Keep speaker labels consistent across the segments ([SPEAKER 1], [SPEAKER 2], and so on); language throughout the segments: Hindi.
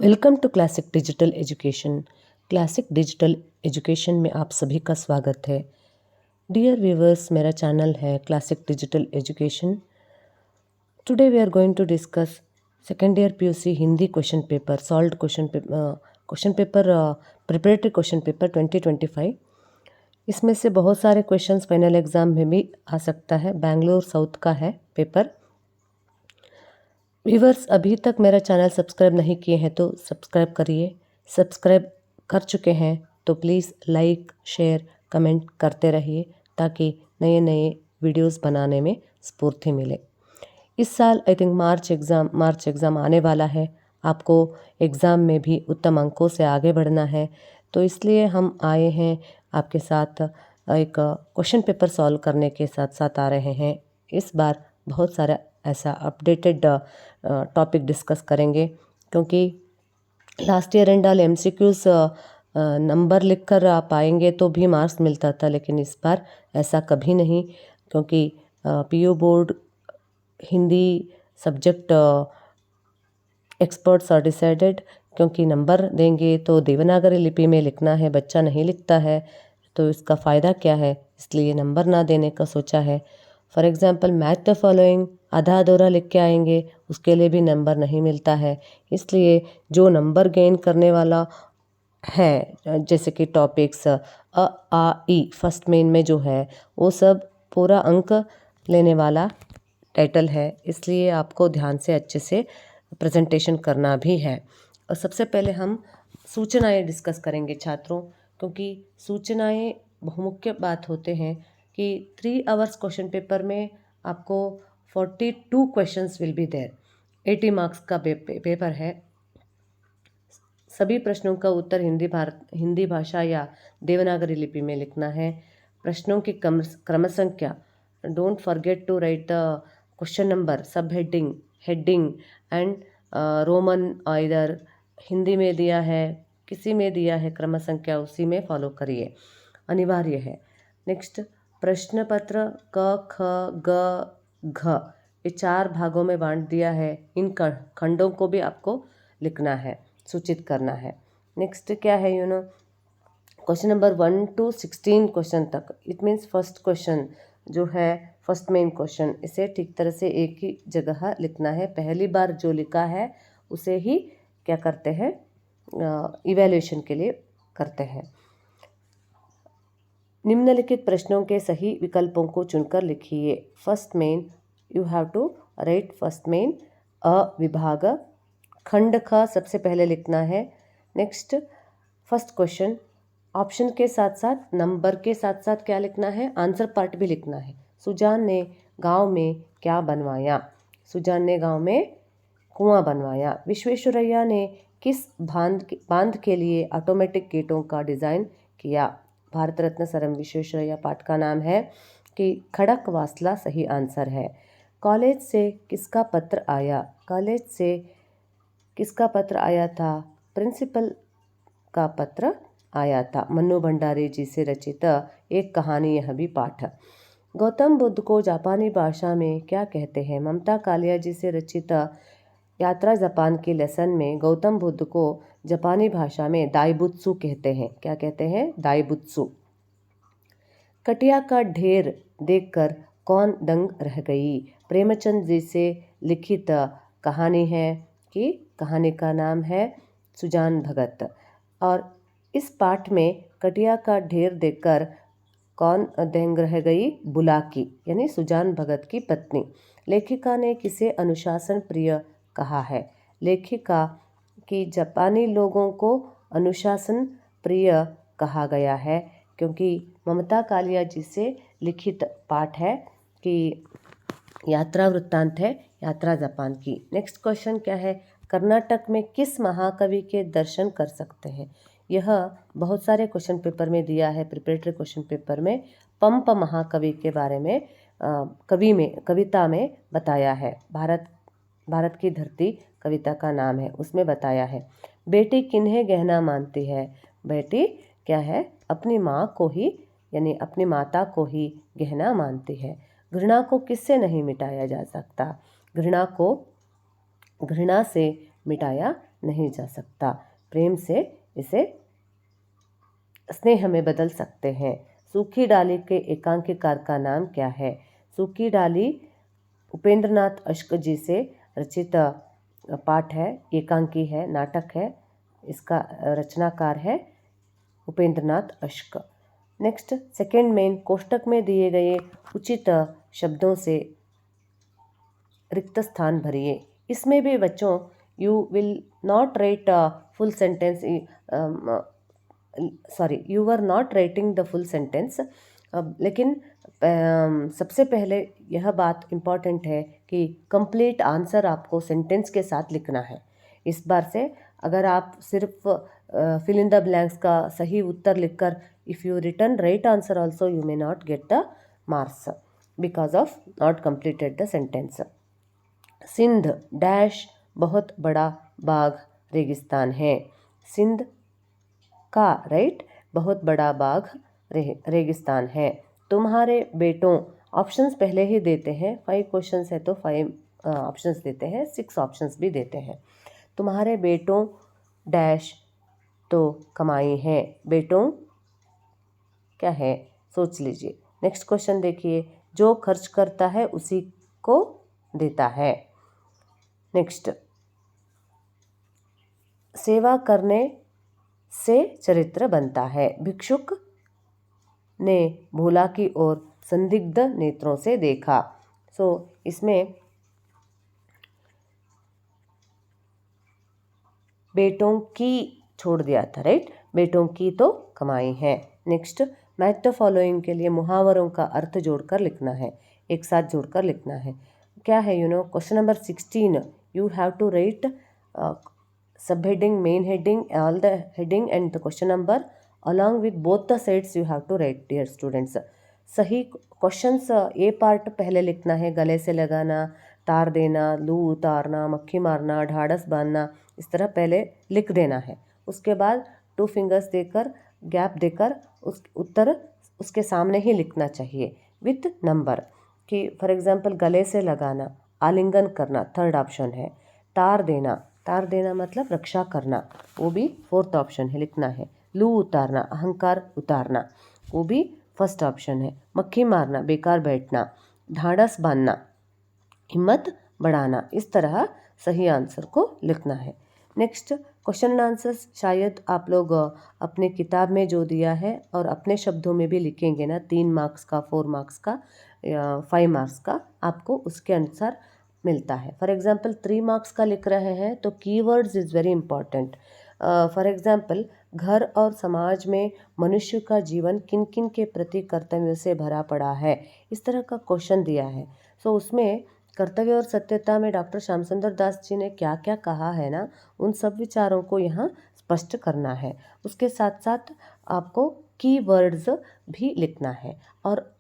[SPEAKER 1] Welcome to classic digital education. Classic digital education में आप सभी का स्वागत है। डियर व्यूवर्स, मेरा चैनल है classic digital education. Today we are going to discuss second year PUC Hindi question paper, solved question paper preparatory question paper 2025। इसमें से बहुत सारे क्वेश्चंस फाइनल एग्जाम में भी आ सकता है। बेंगलोर साउथ का है पेपर। व्यूवर्स, अभी तक मेरा चैनल सब्सक्राइब नहीं किए हैं तो सब्सक्राइब करिए। सब्सक्राइब कर चुके हैं तो प्लीज़ लाइक, शेयर, कमेंट करते रहिए ताकि नए नए वीडियोस बनाने में स्फूर्ति मिले। इस साल आई थिंक मार्च एग्ज़ाम आने वाला है। आपको एग्ज़ाम में भी उत्तम अंकों से आगे बढ़ना है, तो इसलिए हम आए हैं आपके साथ एक क्वेश्चन पेपर सॉल्व करने के साथ साथ आ रहे हैं। इस बार बहुत सारा ऐसा अपडेटेड टॉपिक डिस्कस करेंगे, क्योंकि last year and all MCQs number लिख कर आप आएंगे तो भी मार्क्स मिलता था, लेकिन इस बार ऐसा कभी नहीं, क्योंकि PU board Hindi subject experts are decided, क्योंकि नंबर देंगे तो देवनागरी लिपि में लिखना है, बच्चा नहीं लिखता है तो इसका फ़ायदा क्या है, इसलिए नंबर ना देने का सोचा है। For example math the following आधा अधूरा लिख के आएंगे, उसके लिए भी नंबर नहीं मिलता है। इसलिए जो नंबर गेन करने वाला है, जैसे कि टॉपिक्स आ ई फर्स्ट मेन में जो है वो सब पूरा अंक लेने वाला टाइटल है, इसलिए आपको ध्यान से अच्छे से प्रेजेंटेशन करना भी है। और सबसे पहले हम सूचनाएं डिस्कस करेंगे छात्रों, क्योंकि सूचनाएं बहुमुख्य बात होते हैं कि 3 आवर्स क्वेश्चन पेपर में आपको 42 questions will be there. 80 marks का पेपर है। सभी प्रश्नों का उत्तर हिंदी भाषा या देवनागरी लिपि में लिखना है। प्रश्नों की क्रम संख्या, don't forget to write the question number, सब हेडिंग एंड रोमन, इधर हिंदी में दिया है, किसी में दिया है क्रम संख्या, उसी में फॉलो करिए, अनिवार्य है। नेक्स्ट, प्रश्न पत्र क ख ग घ ये 4 भागों में बांट दिया है। इन खंडों को भी आपको लिखना है, सूचित करना है। नेक्स्ट क्या है, क्वेश्चन नंबर 1 to 16 क्वेश्चन तक, इट मीन्स फर्स्ट क्वेश्चन जो है फर्स्ट मेन क्वेश्चन, इसे ठीक तरह से एक ही जगह लिखना है। पहली बार जो लिखा है उसे ही क्या करते हैं, इवैल्यूएशन के लिए करते हैं। निम्नलिखित प्रश्नों के सही विकल्पों को चुनकर लिखिए। First main, you have to write first main. अ विभाग, खंड ख सबसे पहले लिखना है। नेक्स्ट, फर्स्ट क्वेश्चन, ऑप्शन के साथ साथ नंबर के साथ साथ क्या लिखना है, आंसर पार्ट भी लिखना है। सुजान ने गांव में क्या बनवाया? सुजान ने गांव में कुआं बनवाया। विश्वेश्वरैया ने किस बांध के लिए ऑटोमेटिक गेटों का डिज़ाइन किया? भारत रत्न सर एम विश्वेश्वरैया पाठ का नाम है कि खड़क वासला सही आंसर है। कॉलेज से किसका पत्र आया? कॉलेज से किसका पत्र आया था? प्रिंसिपल का पत्र आया था। मन्नू भंडारी जी से रचित एक कहानी, यह भी पाठ। गौतम बुद्ध को जापानी भाषा में क्या कहते हैं? ममता कालिया जी से रचित यात्रा जापान की लेसन में गौतम बुद्ध को जापानी भाषा में दाइबुत्सु कहते हैं। क्या कहते हैं? दाइबुत्सु। कटिया का ढेर देखकर कौन दंग रह गई? प्रेमचंद जी से लिखित कहानी है कि कहानी का नाम है सुजान भगत। और इस पाठ में कटिया का ढेर देखकर कौन दंग रह गई? बुलाकी, यानी सुजान भगत की पत्नी। लेखिका ने किसे अनुशासन प्रिय कहा है? लेखिका की जापानी लोगों को अनुशासन प्रिय कहा गया है, क्योंकि ममता कालिया जी से लिखित पाठ है कि यात्रा वृत्तांत है यात्रा जापान की। नेक्स्ट क्वेश्चन क्या है? कर्नाटक में किस महाकवि के दर्शन कर सकते हैं? यह बहुत सारे क्वेश्चन पेपर में दिया है। प्रिपरेटरी क्वेश्चन पेपर में पंप महाकवि के बारे में कविता में बताया है। भारत की धरती कविता का नाम है, उसमें बताया है। बेटी किन्हें गहना मानती है? बेटी क्या है? अपनी माँ को ही, यानी अपनी माता को ही गहना मानती है। घृणा को किससे नहीं मिटाया जा सकता? घृणा को घृणा से मिटाया नहीं जा सकता। प्रेम से इसे स्नेह में बदल सकते हैं। सूखी डाली के एकांकीकार का नाम क्या है? सूखी डाली उपेंद्रनाथ अश्क जी से रचित पाठ है, एकांकी है, नाटक है। इसका रचनाकार है उपेंद्रनाथ अश्क। नेक्स्ट, सेकेंड मेन, कोष्टक में दिए गए उचित शब्दों से रिक्त स्थान भरिए। इसमें भी बच्चों you will not write full sentence, sorry, you are not writing the full sentence, लेकिन सबसे पहले यह बात इम्पॉर्टेंट है कि कंप्लीट आंसर आपको सेंटेंस के साथ लिखना है। इस बार से अगर आप सिर्फ फिल इन द ब्लैंक्स का सही उत्तर लिखकर if you return right answer also you may not get the marks because of not completed the sentence. Sindh dash बहुत बड़ा बाग रेगिस्तान है। सिंध का राइट बहुत बड़ा बाग रेगिस्तान है। तुम्हारे बेटों, ऑप्शंस पहले ही देते हैं, 5 क्वेश्चंस है तो 5 ऑप्शंस देते हैं, 6 ऑप्शंस भी देते हैं। तुम्हारे बेटों डैश तो कमाई है। बेटों क्या है, सोच लीजिए। नेक्स्ट क्वेश्चन देखिए, जो खर्च करता है उसी को देता है। नेक्स्ट, सेवा करने से चरित्र बनता है। भिक्षुक ने भोला की ओर संदिग्ध नेत्रों से देखा। सो इसमें बेटों की छोड़ दिया था, राइट। बेटों की तो कमाई है। नेक्स्ट, मैच द फॉलोइंग के लिए मुहावरों का अर्थ जोड़कर लिखना है, एक साथ जोड़कर लिखना है। क्या है, question number 16, you have to write sub heading, main heading, all the heading and the question number along with both the sides you have to write, dear students. सही क्वेश्चंस ए पार्ट पहले लिखना है, गले से लगाना, तार देना, लू उतारना, मक्खी मारना, ढाढ़स बांधना, इस तरह पहले लिख देना है। उसके बाद 2 फिंगर्स देकर, गैप देकर उस उत्तर उसके सामने ही लिखना चाहिए विथ नंबर। कि फॉर एग्जांपल गले से लगाना, आलिंगन करना, थर्ड ऑप्शन है। तार देना मतलब रक्षा करना, वो भी फोर्थ ऑप्शन है, लिखना है। लू उतारना, अहंकार उतारना, वो भी फर्स्ट ऑप्शन है। मक्खी मारना, बेकार बैठना। ढाढ़स बांधना, हिम्मत बढ़ाना। इस तरह सही आंसर को लिखना है। नेक्स्ट, क्वेश्चन एंड आंसर्स शायद आप लोग अपने किताब में जो दिया है और अपने शब्दों में भी लिखेंगे ना, 3 मार्क्स का, 4 मार्क्स का, 5 मार्क्स का, आपको उसके अनुसार मिलता है। फॉर एग्जाम्पल 3 मार्क्स का लिख रहे हैं तो keywords is very important. For example, घर और समाज में मनुष्य का जीवन किन किन के प्रति कर्तव्यों से भरा पड़ा है, इस तरह का क्वेश्चन दिया है। सो उसमें कर्तव्य और सत्यता में डॉक्टर श्याम सुंदर दास जी ने क्या क्या कहा है ना, उन सब विचारों को यहाँ स्पष्ट करना है। उसके साथ साथ आपको कीवर्ड्स भी लिखना है। और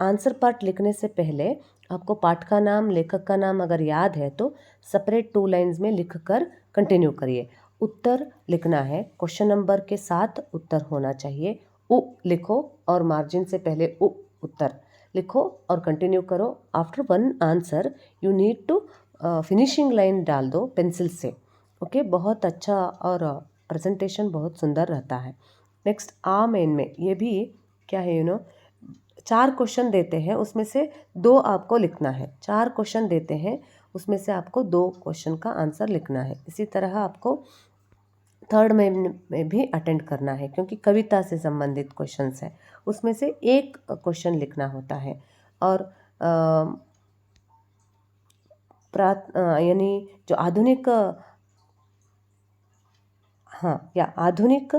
[SPEAKER 1] आंसर पार्ट लिखने से पहले आपको पाठ का नाम, लेखक का नाम अगर याद है तो सेपरेट 2 लाइन्स में लिखकर कंटिन्यू करिए। उत्तर लिखना है, क्वेश्चन नंबर के साथ उत्तर होना चाहिए। उ लिखो और मार्जिन से पहले उ उत्तर लिखो और कंटिन्यू करो। After 1 answer you need to finishing line डाल दो पेंसिल से। ओके, बहुत अच्छा और प्रेजेंटेशन बहुत सुंदर रहता है। नेक्स्ट, आ मेन में ये भी क्या है, 4 क्वेश्चन देते हैं, उसमें से 2 आपको लिखना है। 4 क्वेश्चन देते हैं, उसमें से आपको 2 क्वेश्चन का आंसर लिखना है। इसी तरह आपको थर्ड में भी अटेंड करना है, क्योंकि कविता से संबंधित क्वेश्चंस है, उसमें से 1 क्वेश्चन लिखना होता है। और यानी जो आधुनिक आधुनिक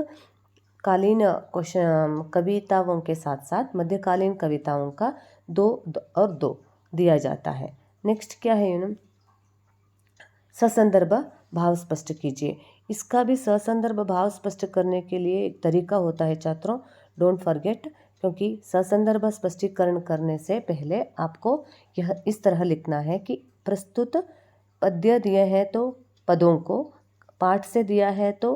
[SPEAKER 1] कालीन क्वेश्चन कविताओं के साथ साथ मध्यकालीन कविताओं का 2 और 2 दिया जाता है। नेक्स्ट क्या है, ससंदर्भ भाव स्पष्ट कीजिए। इसका भी ससंदर्भ भाव स्पष्ट करने के लिए एक तरीका होता है छात्रों, डोंट फॉरगेट, क्योंकि ससंदर्भ स्पष्टीकरण करने से पहले आपको यह इस तरह लिखना है कि प्रस्तुत पद्य दिए हैं तो पदों को, पाठ से दिया है तो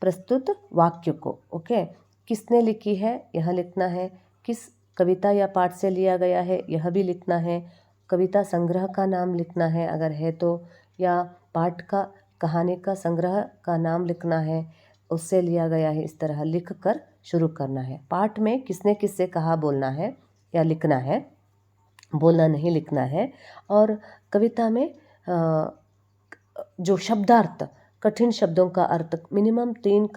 [SPEAKER 1] प्रस्तुत वाक्य को। ओके, किसने लिखी है यह लिखना है, किस कविता या पाठ से लिया गया है यह भी लिखना है, कविता संग्रह का नाम लिखना है अगर है तो, या पाठ का कहानी का संग्रह का नाम लिखना है, उससे लिया गया है, इस तरह लिख कर शुरू करना है। पाठ में किसने किससे कहा बोलना है या लिखना है, बोलना नहीं लिखना है। और कविता में जो शब्दार्थ, कठिन शब्दों का अर्थ, मिनिमम 3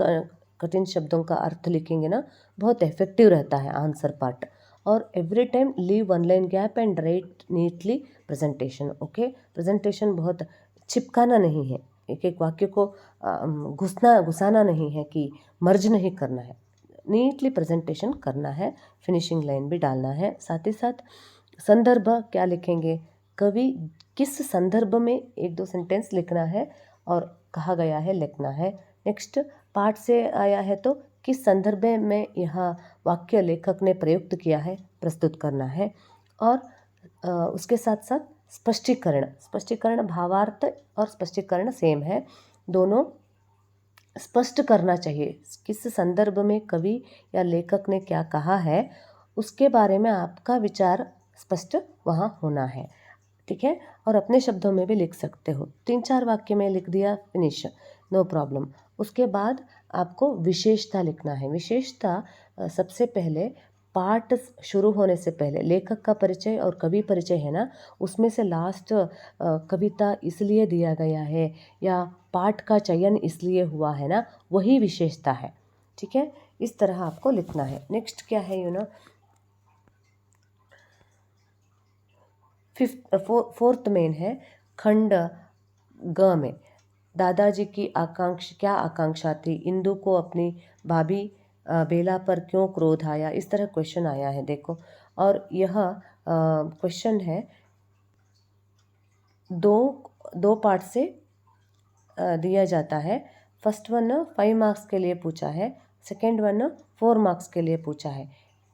[SPEAKER 1] कठिन शब्दों का अर्थ लिखेंगे ना, बहुत इफेक्टिव रहता है आंसर पार्ट। और every time leave 1 line gap and right neatly presentation. Okay, presentation बहुत चिपकाना नहीं है, एक एक वाक्य को घुसाना नहीं है कि मर्ज नहीं करना है, नीटली प्रेजेंटेशन करना है, फिनिशिंग लाइन भी डालना है। साथ ही साथ संदर्भ क्या लिखेंगे, कवि किस संदर्भ में 1-2 सेंटेंस लिखना है और कहा गया है लिखना है। नेक्स्ट, पाठ से आया है तो किस संदर्भ में यह वाक्य लेखक ने प्रयुक्त किया है, प्रस्तुत करना है। और उसके साथ साथ स्पष्टीकरण भावार्थ और स्पष्टीकरण सेम है, दोनों स्पष्ट करना चाहिए। किस संदर्भ में कवि या लेखक ने क्या कहा है, उसके बारे में आपका विचार स्पष्ट वहाँ होना है, ठीक है। और अपने शब्दों में भी लिख सकते हो, 3-4 वाक्य में लिख दिया, फिनिश, नो प्रॉब्लम। उसके बाद आपको विशेषता लिखना है। विशेषता सबसे पहले पाठ शुरू होने से पहले लेखक का परिचय और कवि परिचय है ना, उसमें से लास्ट कविता इसलिए दिया गया है या पाठ का चयन इसलिए हुआ है ना, वही विशेषता है, ठीक है। इस तरह आपको लिखना है। नेक्स्ट क्या है, फोर्थ मेन है खंड ग में दादाजी की क्या आकांक्षा थी, इंदु को अपनी भाभी बेला पर क्यों क्रोध आया, इस तरह क्वेश्चन आया है, देखो। और यह क्वेश्चन है दो पार्ट से दिया जाता है। फर्स्ट वन 5 मार्क्स के लिए पूछा है, सेकेंड वन 4 मार्क्स के लिए पूछा है।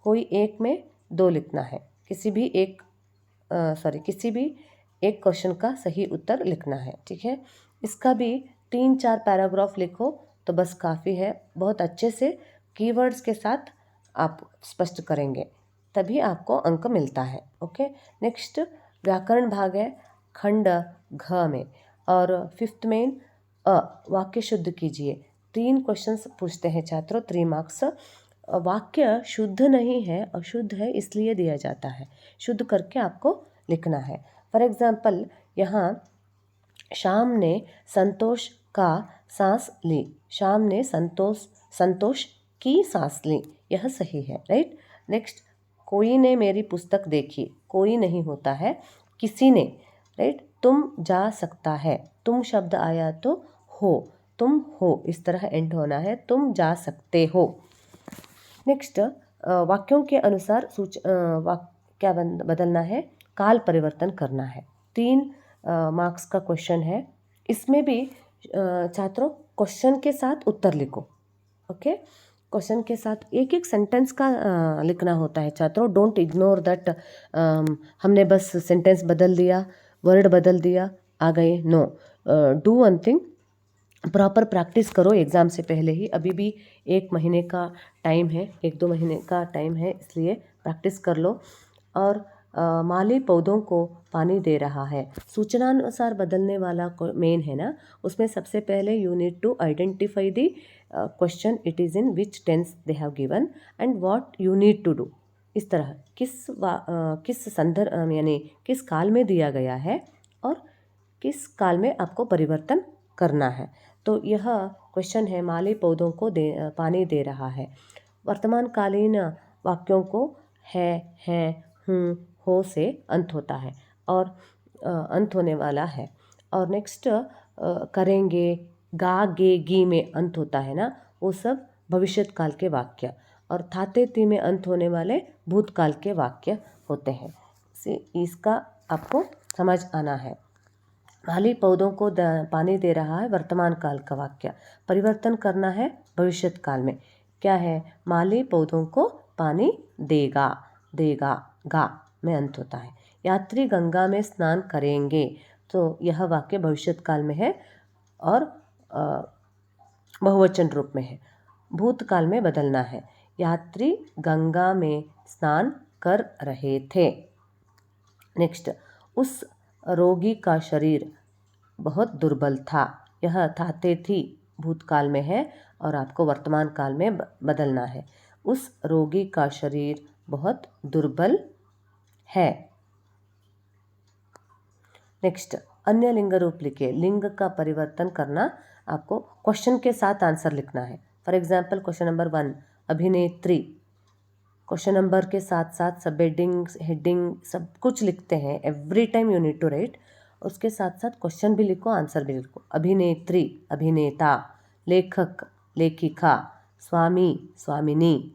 [SPEAKER 1] कोई एक में 2 लिखना है, किसी भी एक क्वेश्चन का सही उत्तर लिखना है, ठीक है। इसका भी 3-4 पैराग्राफ लिखो तो बस काफ़ी है। बहुत अच्छे से कीवर्ड्स के साथ आप स्पष्ट करेंगे तभी आपको अंक मिलता है, ओके। नेक्स्ट व्याकरण भाग है खंड घ में, और 5th मेन वाक्य शुद्ध कीजिए। 3 क्वेश्चंस पूछते हैं छात्रों, 3 मार्क्स। वाक्य शुद्ध नहीं है, अशुद्ध है, इसलिए दिया जाता है, शुद्ध करके आपको लिखना है। फॉर एग्जाम्पल, यहाँ शाम ने संतोष का सांस ली, शाम ने संतोष की सांस ली, यह सही है, राइट। नेक्स्ट, कोई ने मेरी पुस्तक देखी, कोई नहीं होता है, किसी ने, राइट। तुम जा सकता है, तुम शब्द आया तो हो, तुम हो, इस तरह एंड होना है, तुम जा सकते हो। नेक्स्ट, वाक्यों के अनुसार क्या बदलना है, काल परिवर्तन करना है। 3 मार्क्स का क्वेश्चन है, इसमें भी छात्रों क्वेश्चन के साथ उत्तर लिखो, ओके। क्वेश्चन के साथ एक एक सेंटेंस का लिखना होता है छात्रों, डोंट इग्नोर दैट हमने बस सेंटेंस बदल दिया, वर्ड बदल दिया, आ गए, no. Do one thing, proper practice करो एग्ज़ाम से पहले ही, अभी भी 1 महीने का टाइम है, 1-2 महीने का टाइम है, इसलिए प्रैक्टिस कर लो। और माली पौधों को पानी दे रहा है, सूचनानुसार बदलने वाला मेन है ना, उसमें सबसे पहले you need to identify the question, it is in which tense they have given and what you need to do. इस तरह किस संदर्भ यानी किस काल में दिया गया है और किस काल में आपको परिवर्तन करना है। तो यह क्वेश्चन है, माली पौधों को पानी दे रहा है। वर्तमानकालीन वाक्यों को है, हूँ, हो से अंत होता है और अंत होने वाला है। और नेक्स्ट करेंगे, गा गे गी में अंत होता है ना, वो सब भविष्यत काल के वाक्य, और थाते ती में अंत होने वाले भूतकाल के वाक्य होते हैं। इसका आपको समझ आना है। माली पौधों को पानी दे रहा है, वर्तमान काल का वाक्य, परिवर्तन करना है भविष्यत काल में, क्या है, माली पौधों को पानी देगा, गा में अंत होता है। यात्री गंगा में स्नान करेंगे, तो यह वाक्य भविष्यत काल में है और बहुवचन रूप में है, भूतकाल में बदलना है, यात्री गंगा में स्नान कर रहे थे। नेक्स्ट, उस रोगी का शरीर बहुत दुर्बल था, यह थाते थी भूतकाल में है और आपको वर्तमान काल में बदलना है। उस रोगी का शरीर बहुत दुर्बल है। नेक्स्ट, अन्य लिंग रूप लिखिए। लिंग का परिवर्तन करना, आपको क्वेश्चन के साथ आंसर लिखना है। फॉर एग्जाम्पल क्वेश्चन नंबर 1 अभिनेत्री, क्वेश्चन नंबर के साथ साथ सब हेडिंग सब कुछ लिखते हैं। Every time you need to write. उसके साथ साथ क्वेश्चन भी लिखो, आंसर भी लिखो। अभिनेत्री, अभिनेता, लेखक, लेखिका, स्वामी, स्वामिनी।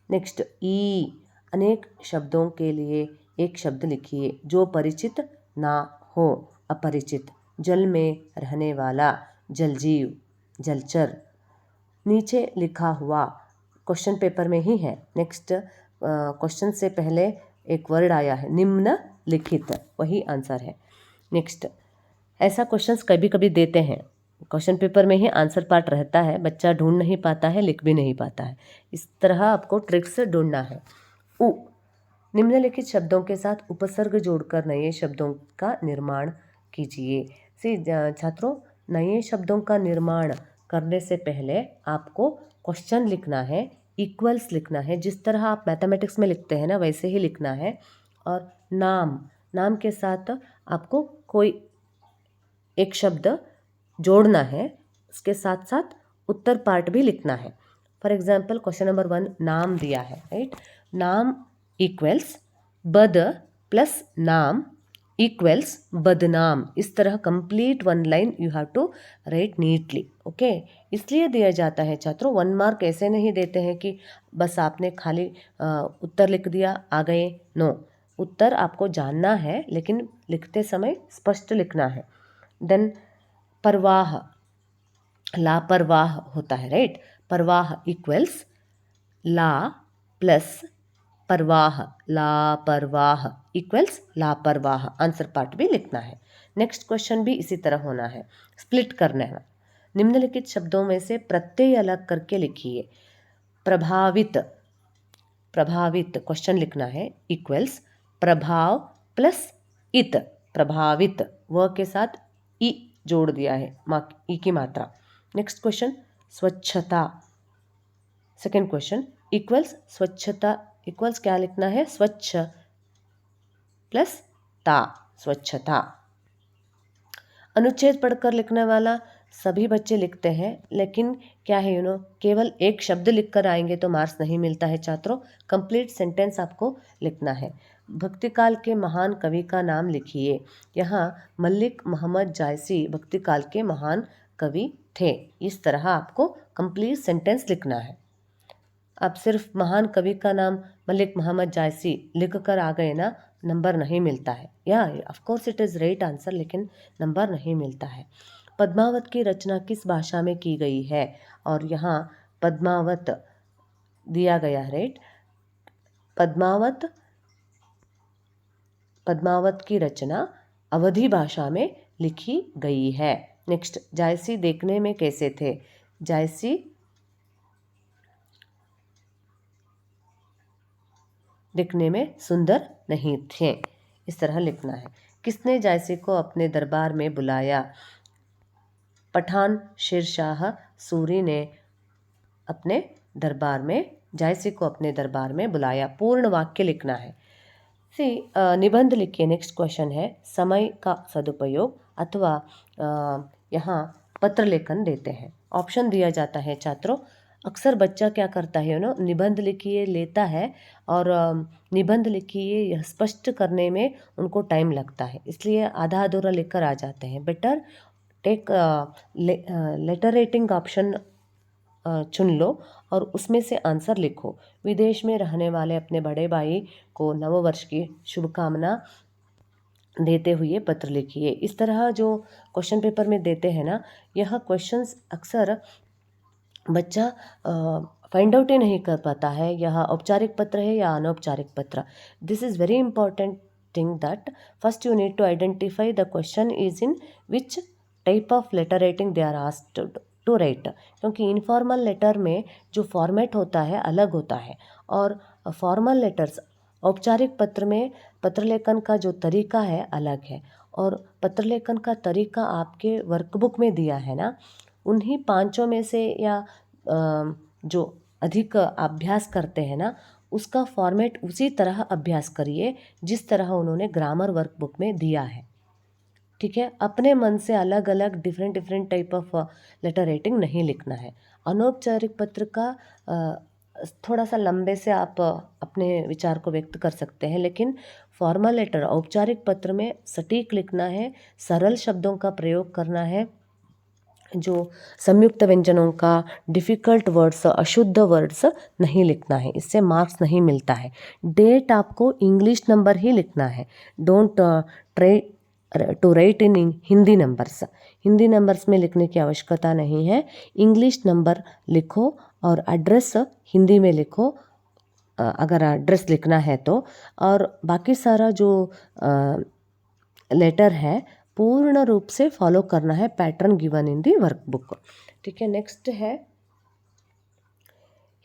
[SPEAKER 1] नेक्स्ट, ई, अनेक शब्दों के लिए एक शब्द लिखिए जो परिचित ना हो। अपरिचित, जल में रहने वाला, जलजीव, जलचर। नीचे लिखा हुआ क्वेश्चन पेपर में ही है। नेक्स्ट, क्वेश्चन से पहले एक वर्ड आया है निम्नलिखित, वही आंसर है। नेक्स्ट, ऐसा क्वेश्चंस कभी कभी देते हैं, क्वेश्चन पेपर में ही आंसर पार्ट रहता है, बच्चा ढूंढ नहीं पाता है, लिख भी नहीं पाता है। इस तरह आपको ट्रिक्स ढूंढना है। उ, निम्नलिखित शब्दों के साथ उपसर्ग जोड़कर नए शब्दों का निर्माण कीजिए। छात्रों, नए शब्दों का निर्माण करने से पहले आपको क्वेश्चन लिखना है, इक्वल्स लिखना है। जिस तरह आप मैथमेटिक्स में लिखते हैं ना, वैसे ही लिखना है। और नाम के साथ आपको कोई एक शब्द जोड़ना है, उसके साथ साथ उत्तर पार्ट भी लिखना है। फॉर एग्जाम्पल क्वेश्चन नंबर 1 नाम दिया है, राइट। नाम इक्वल्स बद प्लस नाम इक्वल्स बदनाम। इस तरह complete 1 line you have to write neatly, okay. इसलिए दिया जाता है छात्रों, 1 मार्क ऐसे नहीं देते हैं कि बस आपने खाली उत्तर लिख दिया आ गए। नो, उत्तर आपको जानना है, लेकिन लिखते समय स्पष्ट लिखना है। देन परवाह, लापरवाह होता है, राइट। परवाह इक्वल्स ला प्लस परवाह, लापरवाह इक्वल्स लापरवाह। आंसर पार्ट भी लिखना है। नेक्स्ट क्वेश्चन भी इसी तरह होना है, स्प्लिट करना है। निम्नलिखित शब्दों में से प्रत्यय अलग करके लिखिए। प्रभावित, प्रभावित क्वेश्चन लिखना है, इक्वल्स प्रभाव प्लस इत, प्रभावित। व के साथ ई जोड़ दिया है, ई की मात्रा। नेक्स्ट क्वेश्चन, स्वच्छता। सेकेंड क्वेश्चन, इक्वल्स स्वच्छता इक्वल्स क्या लिखना है, स्वच्छ प्लस ता, स्वच्छता। अनुच्छेद पढ़कर लिखने वाला सभी बच्चे लिखते हैं, लेकिन क्या है केवल एक शब्द लिखकर आएंगे तो मार्क्स नहीं मिलता है छात्रों। कंप्लीट सेंटेंस आपको लिखना है। भक्तिकाल के महान कवि का नाम लिखिए। यहाँ मलिक मोहम्मद जायसी भक्तिकाल के महान कवि थे। इस तरह आपको कंप्लीट सेंटेंस लिखना है। आप सिर्फ महान कवि का नाम मलिक मोहम्मद जायसी लिख कर आ गए ना, नंबर नहीं मिलता है। या of course it is right answer, लेकिन नंबर नहीं मिलता है। पद्मावत की रचना किस भाषा में की गई है? और यहाँ पद्मावत दिया गया है, राइट। पद्मावत की रचना अवधी भाषा में लिखी गई है। नेक्स्ट, जायसी देखने में कैसे थे? जायसी दिखने में सुंदर नहीं थे। इस तरह लिखना है। किसने जायसी को अपने दरबार में बुलाया? पठान शेरशाह सूरी ने अपने दरबार में जायसी को अपने दरबार में बुलाया। पूर्ण वाक्य लिखना है। निबंध लिखिए। नेक्स्ट क्वेश्चन है, समय का सदुपयोग अथवा यहाँ पत्र लेखन देते हैं। ऑप्शन दिया जाता है छात्रों। अक्सर बच्चा क्या करता है निबंध लिखिए लेता है, और निबंध लिखिए यह स्पष्ट करने में उनको टाइम लगता है, इसलिए आधा अधूरा लेकर आ जाते हैं। Better take letter writing option चुन लो और उसमें से आंसर लिखो। विदेश में रहने वाले अपने बड़े भाई को नववर्ष की शुभकामना देते हुए पत्र लिखिए। इस तरह जो क्वेश्चन पेपर में देते हैं ना, यह क्वेश्चंस अक्सर बच्चा फाइंड आउट ही नहीं कर पाता है, यह औपचारिक पत्र है या अनौपचारिक पत्र। This is very important thing that first you need to identify the question is in which type of letter writing they are asked to write. क्योंकि इनफॉर्मल लेटर में जो फॉर्मेट होता है अलग होता है, और फॉर्मल लेटर्स औपचारिक पत्र में पत्र लेखन का जो तरीका है अलग है। और पत्र लेखन का तरीका आपके वर्कबुक में दिया है ना, उन्हीं पांचों में से या जो अधिक अभ्यास करते हैं ना, उसका फॉर्मेट उसी तरह अभ्यास करिए जिस तरह उन्होंने ग्रामर वर्कबुक में दिया है। ठीक है, अपने मन से अलग अलग different type of letter writing नहीं लिखना है। अनौपचारिक पत्र का थोड़ा सा लंबे से आप अपने विचार को व्यक्त कर सकते हैं, लेकिन फॉर्मल लेटर औपचारिक पत्र में सटीक लिखना है, सरल शब्दों का प्रयोग करना है, जो संयुक्त व्यंजनों का डिफ़िकल्ट वर्ड्स अशुद्ध वर्ड्स नहीं लिखना है, इससे मार्क्स नहीं मिलता है। डेट आपको इंग्लिश नंबर ही लिखना है, don't try to write in Hindi numbers. Hindi numbers में लिखने की आवश्यकता नहीं है, इंग्लिश नंबर लिखो और एड्रेस हिंदी में लिखो अगर एड्रेस लिखना है तो। और बाकी सारा जो लेटर है पूर्ण रूप से फॉलो करना है pattern given in the workbook. ठीक है, नेक्स्ट है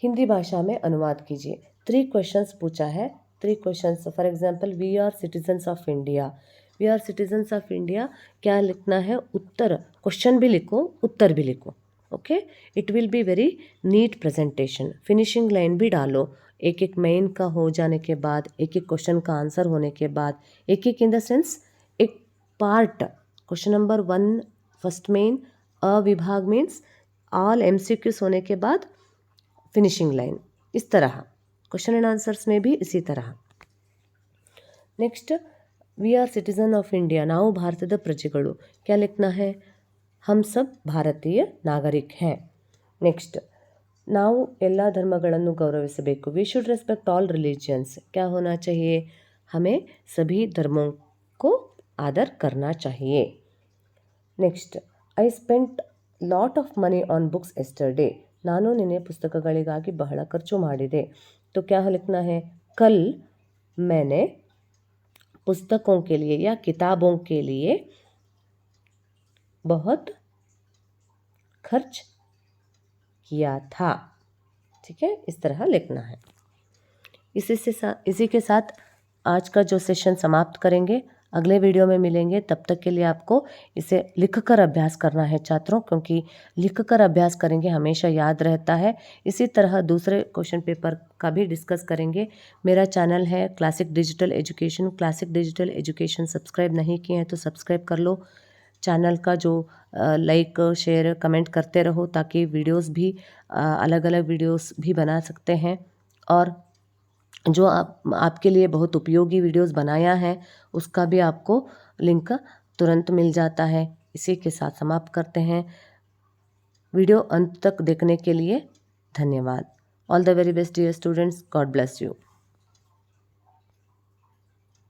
[SPEAKER 1] हिंदी भाषा में अनुवाद कीजिए। 3 क्वेश्चंस पूछा है, 3 questions. For example, we are citizens of India, we are citizens of India, क्या लिखना है? उत्तर, क्वेश्चन भी लिखो उत्तर भी लिखो। Okay, it will be very neat presentation. Finishing line भी डालो, एक एक मेन का हो जाने के बाद, एक एक क्वेश्चन का आंसर होने के बाद, एक एक इन द सेंस एक पार्ट। क्वेश्चन नंबर 1 फर्स्ट मेन, अ विभाग मीन्स ऑल MCQs होने के बाद फिनिशिंग लाइन, इस तरह क्वेश्चन एंड आंसर्स में भी इसी तरह। Next, we are citizen of India, ನಾವು ಭಾರತದ ಪ್ರಜೆಗಳು, क्या लिखना है? हम सब ಭಾರತೀಯ ನಾಗರಿक हैं। नेक्स्ट, ನಾವು ಎಲ್ಲ ಧರ್ಮಗಳನ್ನು ಗೌರವಿಸಬೇಕು, we should respect all religions, क्या होना चाहिए? हमें सभी धर्मों को आदर करना चाहिए। Next, I spent lot of money on books yesterday, ನಾನು ನಿನ್ನೆ ಪುಸ್ತಕಗಳಿಗಾಗಿ ಬಹಳ ಖರ್ಚು ಮಾಡಿದೆ। तो क्या लिखना है? कल मैंने पुस्तकों के लिए या किताबों के लिए बहुत खर्च किया था। ठीक है, इस तरह लिखना है। इसी के साथ आज का जो सेशन समाप्त करेंगे, अगले वीडियो में मिलेंगे। तब तक के लिए आपको इसे लिखकर अभ्यास करना है छात्रों, क्योंकि लिखकर अभ्यास करेंगे हमेशा याद रहता है। इसी तरह दूसरे क्वेश्चन पेपर का भी डिस्कस करेंगे। मेरा चैनल है classic digital education, classic digital education subscribe नहीं किए हैं तो सब्सक्राइब कर लो। चैनल का जो लाइक शेयर कमेंट करते रहो, ताकि वीडियोस भी अलग अलग वीडियोस भी बना सकते हैं। और जो आपके लिए बहुत उपयोगी वीडियोस बनाया है उसका भी आपको लिंक तुरंत मिल जाता है। इसी के साथ समाप्त करते हैं। वीडियो अंत तक देखने के लिए धन्यवाद। All the very best dear students, God bless you.